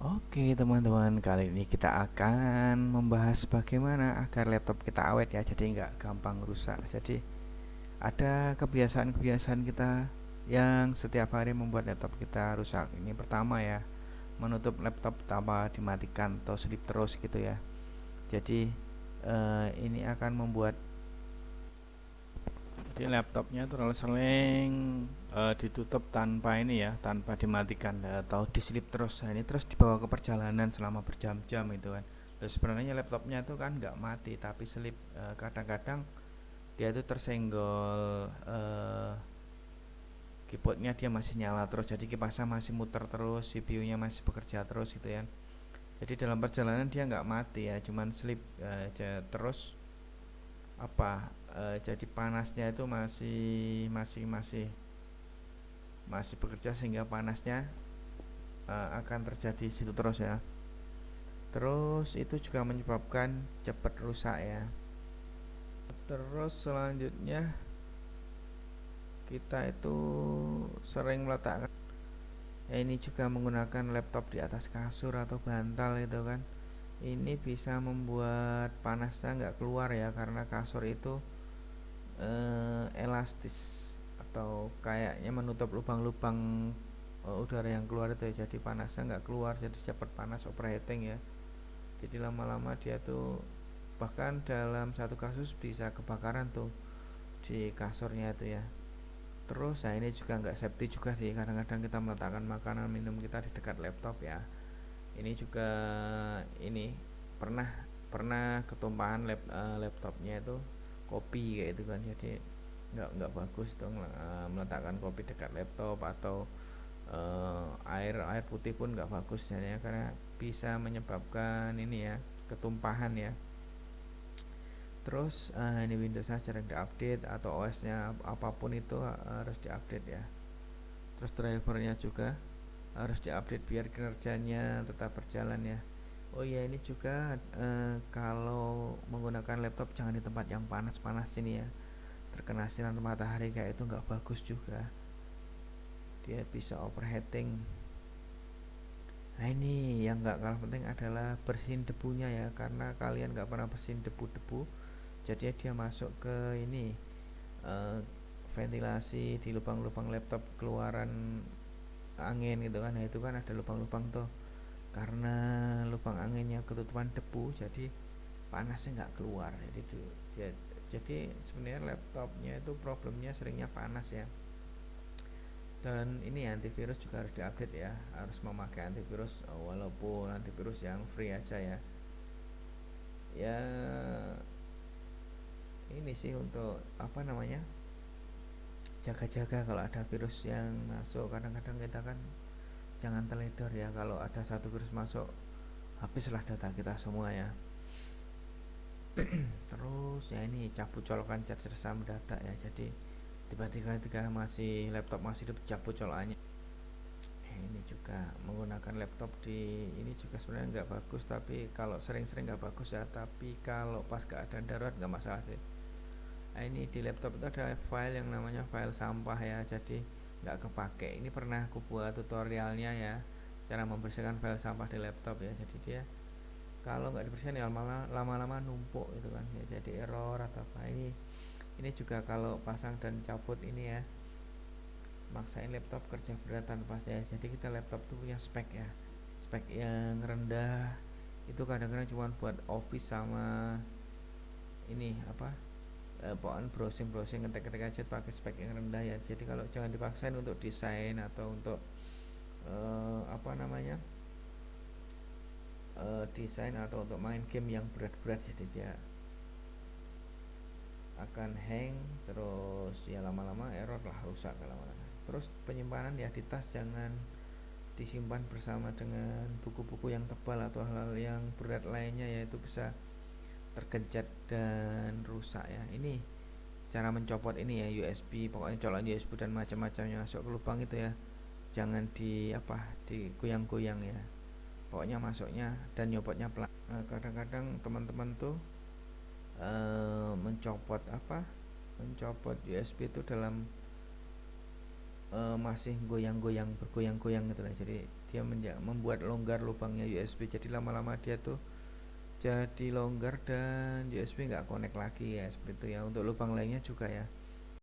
Oke teman-teman, kali ini kita akan membahas bagaimana agar laptop kita awet ya, jadi nggak gampang rusak. Jadi ada kebiasaan-kebiasaan kita yang setiap hari membuat laptop kita rusak. Ini pertama ya, menutup laptop tanpa dimatikan atau sleep terus gitu ya. Jadi ini akan membuat laptopnya terlalu sering ditutup tanpa ini ya, tanpa dimatikan atau diselip terus. Nah, ini terus dibawa ke perjalanan selama berjam-jam itu kan. Terus sebenarnya laptopnya itu kan nggak mati tapi selip, kadang-kadang dia itu tersenggol, keyboardnya dia masih nyala terus, jadi kipasnya masih muter terus, CPU-nya masih bekerja terus gitu ya. Jadi dalam perjalanan dia nggak mati ya, cuman slip terus jadi panasnya itu masih bekerja sehingga panasnya akan terjadi situ terus ya. Terus itu juga menyebabkan cepat rusak ya. Terus selanjutnya kita itu sering meletakkan ini juga menggunakan laptop di atas kasur atau bantal itu kan. Ini bisa membuat panasnya nggak keluar ya, karena kasur itu elastis atau kayaknya menutup lubang-lubang udara yang keluar itu ya, jadi panasnya nggak keluar, jadi cepat panas overheating ya. Jadi lama-lama dia tuh bahkan dalam satu kasus bisa kebakaran tuh di kasurnya itu ya. Terus nah ini juga nggak safety juga sih, kadang-kadang kita meletakkan makanan minum kita di dekat laptop ya. Ini juga ini pernah pernah ketumpahan laptopnya itu kopi kayak itu kan, jadi nggak bagus dong meletakkan kopi dekat laptop, atau air air putih pun nggak bagus jadinya, karena bisa menyebabkan ini ya, ketumpahan ya. Terus ini Windows-nya jarang diupdate atau OS-nya apapun itu harus diupdate ya. Terus drivernya juga harus diupdate biar kinerjanya tetap berjalan ya. Oh iya, ini juga kalau menggunakan laptop jangan di tempat yang panas-panas ini ya. Terkena sinar matahari kayak itu nggak bagus juga. Dia bisa overheating. Nah ini yang nggak kalah penting adalah bersihin debunya ya, karena kalian nggak pernah bersihin debu-debu, jadi dia masuk ke ini eh, ventilasi di lubang-lubang laptop, keluaran angin gitu kan. Nah itu kan ada lubang-lubang tuh, karena lubang anginnya ketutupan debu, jadi panasnya nggak keluar. Jadi sebenarnya laptopnya itu problemnya seringnya panas ya. Dan ini antivirus juga harus diupdate ya, harus memakai antivirus walaupun antivirus yang free aja ya. Ya ini sih untuk apa namanya, jaga-jaga kalau ada virus yang masuk. Kadang-kadang kita kan jangan teledor ya, kalau ada satu virus masuk habislah data kita semua ya. Terus ya ini cabut colokan charger sama data ya, jadi tiba-tiba ketika masih laptop masih dicabut colokannya. Ini juga menggunakan laptop di ini juga sebenarnya nggak bagus, tapi kalau sering-sering nggak bagus ya, tapi kalau pas keadaan darurat nggak masalah sih. Nah ini di laptop itu ada file yang namanya file sampah ya, jadi nggak kepake. Ini pernah aku buat tutorialnya ya, cara membersihkan file sampah di laptop ya. Jadi dia kalau nggak dibersihkan ya lama-lama numpuk gitu kan ya, jadi error atau apa. Ini juga kalau pasang dan cabut ini ya, maksain laptop kerja berat tanpa saya. Jadi kita laptop tuh punya spek ya, spek yang rendah itu kadang-kadang cuma buat office sama ini apa, pokoknya browsing ngetik-ngetik aja pakai spek yang rendah ya. Jadi kalau jangan dipaksain untuk desain atau untuk apa namanya, desain atau untuk main game yang berat-berat, jadi dia akan hang terus ya, lama-lama error lah, rusak lama-lama. Terus penyimpanan ya di tas, jangan disimpan bersama dengan buku-buku yang tebal atau hal-hal yang berat lainnya, yaitu bisa tergencet dan rusak ya. Ini cara mencopot ini ya, USB, pokoknya colokan USB dan macam-macamnya masuk ke lubang itu ya, jangan di apa, digoyang-goyang ya, pokoknya masuknya dan nyopotnya pelan. Kadang-kadang teman-teman tuh mencopot apa, mencopot USB itu dalam masih goyang-goyang, bergoyang-goyang gitu lah, jadi dia membuat longgar lubangnya USB, jadi lama-lama dia tuh jadi longgar dan USB nggak connect lagi ya, seperti itu ya. Untuk lubang lainnya juga ya,